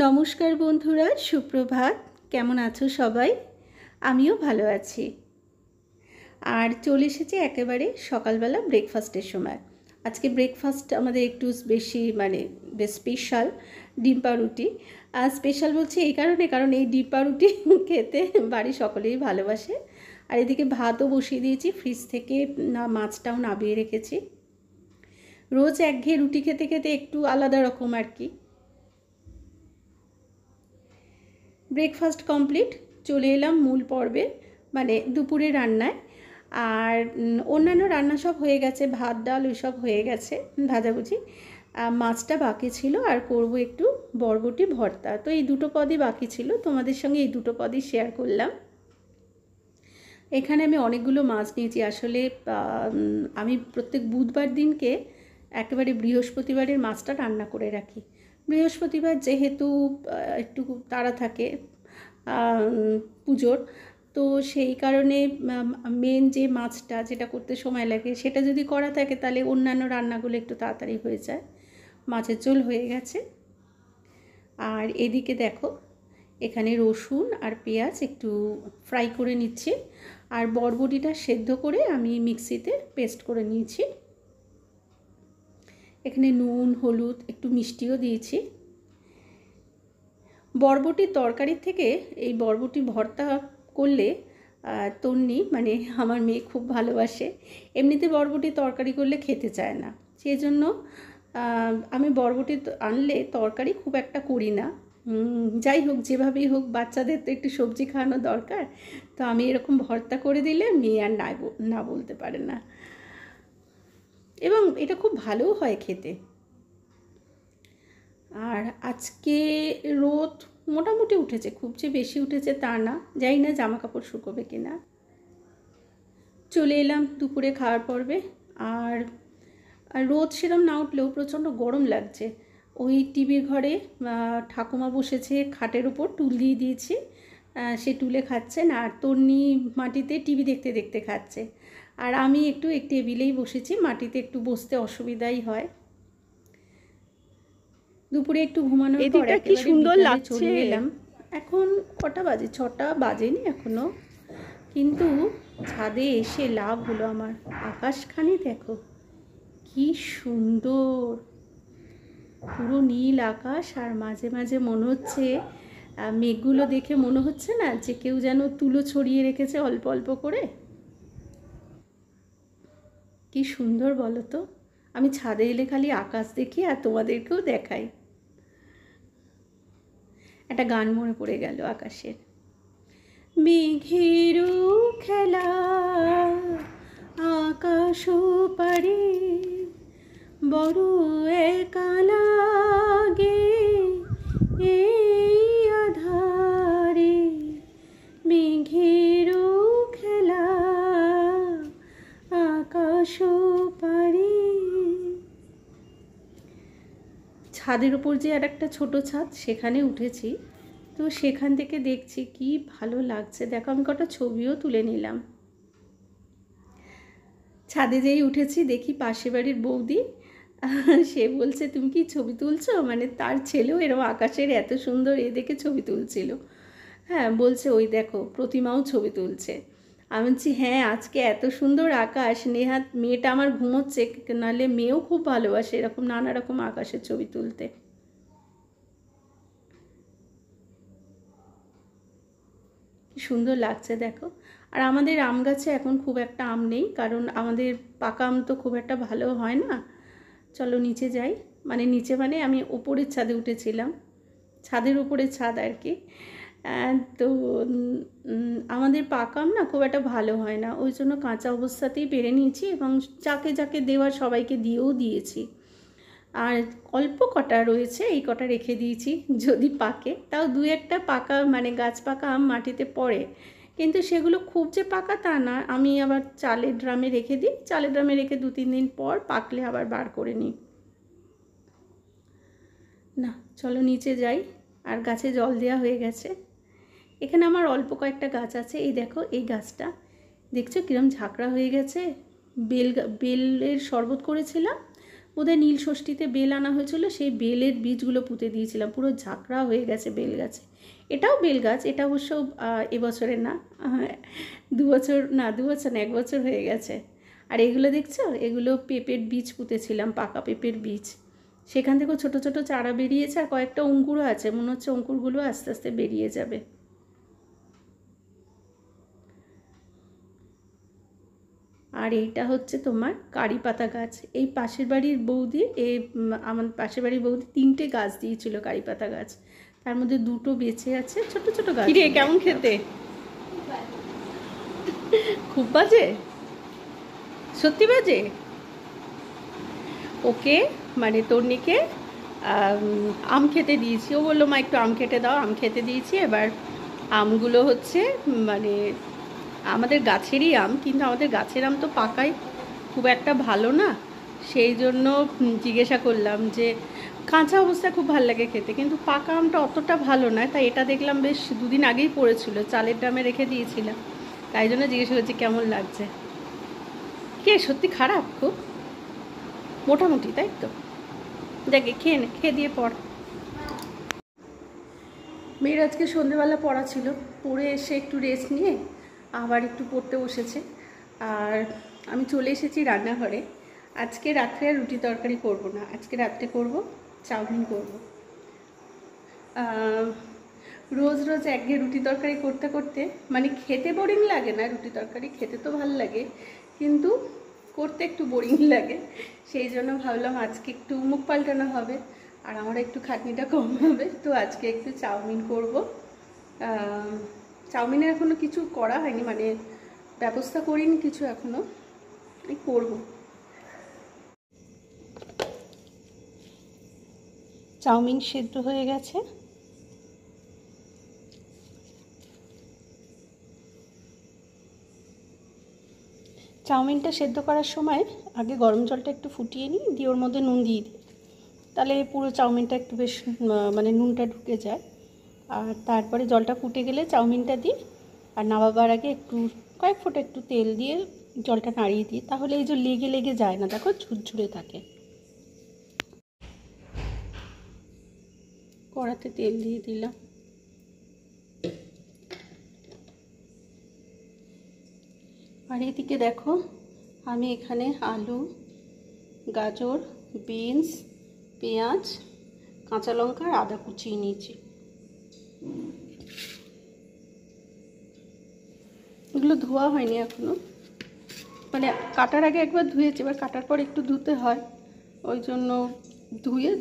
নমস্কার বন্ধুরা, সুপ্রভাত। কেমন আছো সবাই? আমিও ভালো আছি। আর চলে এসেছি একেবারে সকালবেলা ব্রেকফাস্টের সময়। আজকে ব্রেকফাস্ট আমাদের একটু বেশি বেশ স্পেশাল, ডিম পাউরুটি। আর স্পেশাল বলছি এই কারণ এই ডিম পাউরুটি খেতে বাড়ির সকলেই ভালোবাসে। আর এদিকে ভাতও বসিয়ে দিয়েছি, ফ্রিজ থেকে মাছটাও নামিয়ে রেখেছি। রোজ একঘেয়ে রুটি খেতে খেতে একটু আলাদা রকম আর কি। ব্রেকফাস্ট কমপ্লিট, চলে এলাম মূল পর্বে, দুপুরে রান্নায়। আর অন্যান্য রান্না সব হয়ে গেছে, ভাত ডাল ওই সব হয়ে গেছে, ভাজাভুজি। মাছটা বাকি ছিল, আর করব একটু বরবটি ভর্তা। তো এই দুটো পদই বাকি ছিল, তোমাদের সঙ্গে এই দুটো পদই শেয়ার করলাম। এখানে আমি অনেকগুলো মাছ নিয়েছি। আসলে আমি প্রত্যেক বুধবার দিনকে একেবারে বৃহস্পতিবারের মাছটা রান্না করে রাখি। বৃহস্পতিবার যেহেতু একটু তাড়া থাকে পুজোর, তো সেই কারণে মেন যে মাছটা যেটা করতে সময় লাগে সেটা যদি করা থাকে তাহলে অন্যান্য রান্নাগুলো একটু তাড়াতাড়ি হয়ে যায়। মাছের ঝোল হয়ে গেছে। আর এদিকে দেখো, এখানে রসুন আর পেঁয়াজ একটু ফ্রাই করে নিচ্ছি, আর বরবটিটা সেদ্ধ করে আমি মিক্সিতে পেস্ট করে নিয়েছি। এখানে নুন, হলুদ, একটু মিষ্টিও দিয়েছি। বরবটির তরকারির থেকে এই বরবটি ভর্তা করলে তন্নি আমার মেয়ে খুব ভালোবাসে। এমনিতে বরবটি তরকারি করলে খেতে চায় না, সেই জন্য আমি বরবটি আনলে তরকারি খুব একটা করি না। যাই হোক, যেভাবেই হোক, বাচ্চাদের তো একটু সবজি খাওয়ানো দরকার। তো আমি এরকম ভর্তা করে দিলে মেয়ে আর না বলতে পারে না, এবং এটা খুব ভালোও হয় খেতে। আর আজকে রোদ মোটামুটি উঠেছে, খুব যে বেশি উঠেছে তা না, জানি না জামা কাপড় শুকোবে কিনা। চলে এলাম দুপুরে খাওয়ার পর্বে। আর রোদ সেরম না উঠলেও প্রচণ্ড গরম লাগছে। ওই টিভির ঘরে ঠাকুমা বসেছে খাটের উপর, টুল দিয়ে দিয়েছি, সে টুলে খাচ্ছেন, আর তন্নি মাটিতে টিভি দেখতে দেখতে খাচ্ছে। আর আমি একটু এই টেবিলেই বসেছি, মাটিতে একটু বসতে অসুবিধাই হয়। দুপুরে একটু ঘুমানোর পর কি সুন্দর লাগছে। চলে এলাম। এখন কটা বাজে? 6টা বাজেনি এখনো, কিন্তু ছাদে এসে লাভ হলো আমার। আকাশখানি দেখো কি সুন্দর, পুরো নীল আকাশ। আর মাঝে মাঝে মনে হচ্ছে মেঘগুলো দেখে মনে হচ্ছে না যে কেউ যেন তুলো ছড়িয়ে রেখেছে অল্প অল্প করে। কি সুন্দর বলো তো। আমি ছাদে এলে খালি আকাশ দেখি আর তোমাদেরকেও দেখাই। একটা গান মনে পড়ে গেল আকাশের। মেঘেরও খেলা আকাশ পারে, বড় একা লাগে এই আধারে। মেঘেরও খেলা আকাশ পারে। ছাদের উপর যে আর একটা ছোটো ছাদ, সেখানে উঠেছি। তো সেখান থেকে দেখছি কি ভালো লাগছে, দেখো আমি কটা ছবিও তুলে নিলাম। ছাদে যেই উঠেছি দেখি পাশে বাড়ির বৌদি, সে বলছে তুমি কি ছবি তুলছো? তার ছেলেও এরকম আকাশের এত সুন্দর দেখে ছবি তুলছিল। হ্যাঁ, বলছে ওই দেখো প্রতিমাও ছবি তুলছে। আমি বলছি হ্যাঁ, আজকে এত সুন্দর আকাশ, নেহাত মেয়েটা আমার ঘুমোচ্ছে, নাহলে মেয়েও খুব ভালোবাসে এরকম নানা রকম আকাশের ছবি তুলতে। কি সুন্দর লাগছে দেখো। আর আমাদের আম গাছে এখন খুব একটা আম নেই, কারণ আমাদের পাকা আম তো খুব একটা ভালো হয় না। চলো নিচে যাই, নিচে আমি ওপরের ছাদে উঠেছিলাম, ছাদের উপরে ছাদ আর কি। তো আমাদের পাকা আম না খুব একটা ভালো হয় না, ওই জন্য কাঁচা অবস্থাতেই পেরে নিয়েছি, এবং যাকে যাকে দেওয়ার সবাইকে দিয়েও দিয়েছি। আর অল্প কটা রয়েছে, এই কটা রেখে দিয়েছি, যদি পাকে। তাও দু একটা পাকা গাছ পাকা আম মাটিতে পড়ে, কিন্তু সেগুলো খুব যে পাকা তা না। আমি আবার চালের ড্রামে রেখে দিই, চালের ড্রামে রেখে 2-3 দিন পর পাকলে আবার বার করে নিই। না, চলো নিচে যাই। আর গাছে জল দেওয়া হয়ে গেছে। এখানে আমার অল্প কয়েকটা গাছ আছে। এই দেখো, এই গাছটা দেখছো কিরম ঝাঁকড়া হয়ে গেছে। বেলের শরবত করেছিলাম, বোধহয় নীল ষষ্ঠীতে বেল আনা হয়েছিল, সেই বেলের বীজগুলো পুঁতে দিয়েছিলাম, পুরো ঝাঁকড়া হয়ে গেছে বেল গাছে। এটাও বেল গাছ, এটা অবশ্য এবছরের না, 2 বছর না 1 বছর হয়ে গেছে। আর এগুলো দেখছো, এগুলো পেঁপের বীজ পুঁতেছিলাম, পাকা পেঁপের বীজ, সেখান থেকেও ছোটো ছোটো চারা বেরিয়েছে, আর কয়েকটা অঙ্কুরও আছে, মনে হচ্ছে অঙ্কুরগুলো আস্তে আস্তে বেরিয়ে যাবে। আর এইটা হচ্ছে তোমার কারি পাতা গাছ। এই পাশের বাড়ির বৌদি, আমার পাশের বাড়ির বৌদি 3টে গাছ দিয়েছিল কারি পাতা গাছ, তার মধ্যে 2টো বেঁচে আছে, ছোট ছোট গাছ। রে কেমন খেতে? খুব বাজে? সত্যি বাজে? ওকে মানে তন্নিকে আম খেতে দিয়েছি, ও বললো মা একটু আম খেতে দাও, আম খেতে দিয়েছি। এবার আমগুলো হচ্ছে মানে আমাদের গাছেরই আম, কিন্তু আমাদের গাছের আম তো পাকাই খুব একটা ভালো না, সেই জন্য জিজ্ঞাসা করলাম যে কাঁচা অবস্থা খুব ভালো লাগে খেতে, কিন্তু পাকা আমটা অতটা ভালো নয়। তাই এটা দেখলাম বেশ 2 দিন আগেই পড়েছিল, চালের ড্রামে রেখে দিয়েছিলাম, তাই জন্য জিজ্ঞাসা করছি কেমন লাগছে। কে সত্যি খারাপ? খুব মোটামুটি, তাই তো? দেখে খেয়ে নে, খেয়ে দিয়ে পড়। মেয়ের আজকে সন্ধ্যেবেলা পড়া ছিল, পড়ে এসে একটু রেস্ট নিয়ে আবার একটু পড়তে বসেছে। আর আমি চলে এসেছি রান্নাঘরে। আজকে রাত্রে আর রুটি তরকারি করব না, আজকে রাত্রে করব চাউমিন করব। রোজ রোজ একঘেয়ে রুটি তরকারি করতে করতে মানে খেতে বোরিং লাগে না, রুটি তরকারি খেতে তো ভালো লাগে, কিন্তু করতে একটু বোরিং লাগে। সেই জন্য ভাবলাম আজকে একটু মুখ পাল্টানো হবে, আর আমার একটু খাটনিটা কম হবে। তো আজকে একটু চাউমিন করব। চাউমিনের এখনও কিছু করা হয়নি, মানে ব্যবস্থা করিনি কিছু এখনও, করব। চাউমিন সেদ্ধ হয়ে গেছে, চাউমিনটা সেদ্ধ করার সময় আগে গরম জলটা একটু ফুটিয়ে নিই, দিয়ে ওর মধ্যে নুন দিয়ে দিই, তাহলে পুরো চাউমিনটা একটু বেশ মানে নুনটা ঢুকে যায়। আর তারপরে জলটা ফুটে গেলে চাউমিনটা দিই, আর নামাবার আগে একটু কয়েক ফোঁটা একটু তেল দিয়ে জলটা নাড়িয়ে দিই, তাহলে এই যে লেগে লেগে যায় না, দেখো ঝুরঝুরে থাকে। কড়াতে তেল দিয়ে দিলাম, আর এদিকে দেখো আমি এখানে আলু, গাজর, বিনস, পেঁয়াজ, কাঁচা লঙ্কা আর আদা কুচিয়ে নিয়েছি। এগুলো ধোয়া হয়নি এখনো, মানে কাটার আগে একবার ধুয়েছি, এবার কাটার পর একটু ধুতে হয়, ওই জন্য ধুয়ে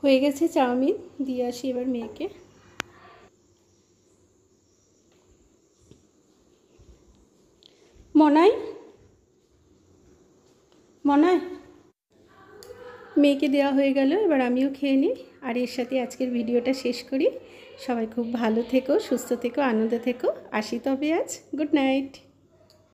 হয়ে গেছে চাউমিন, দিয়ে আসি এবার মেয়েকে। মনাই মনাই, মেয়েকে দেওয়া হয়ে গেল, এবার আমিও খেয়ে নিই। আর এর সাথে আজকের ভিডিওটা শেষ করি। সবাই খুব ভালো থেকো, সুস্থ থেকো, আনন্দে থেকো। আসি তবে আজ, গুড নাইট।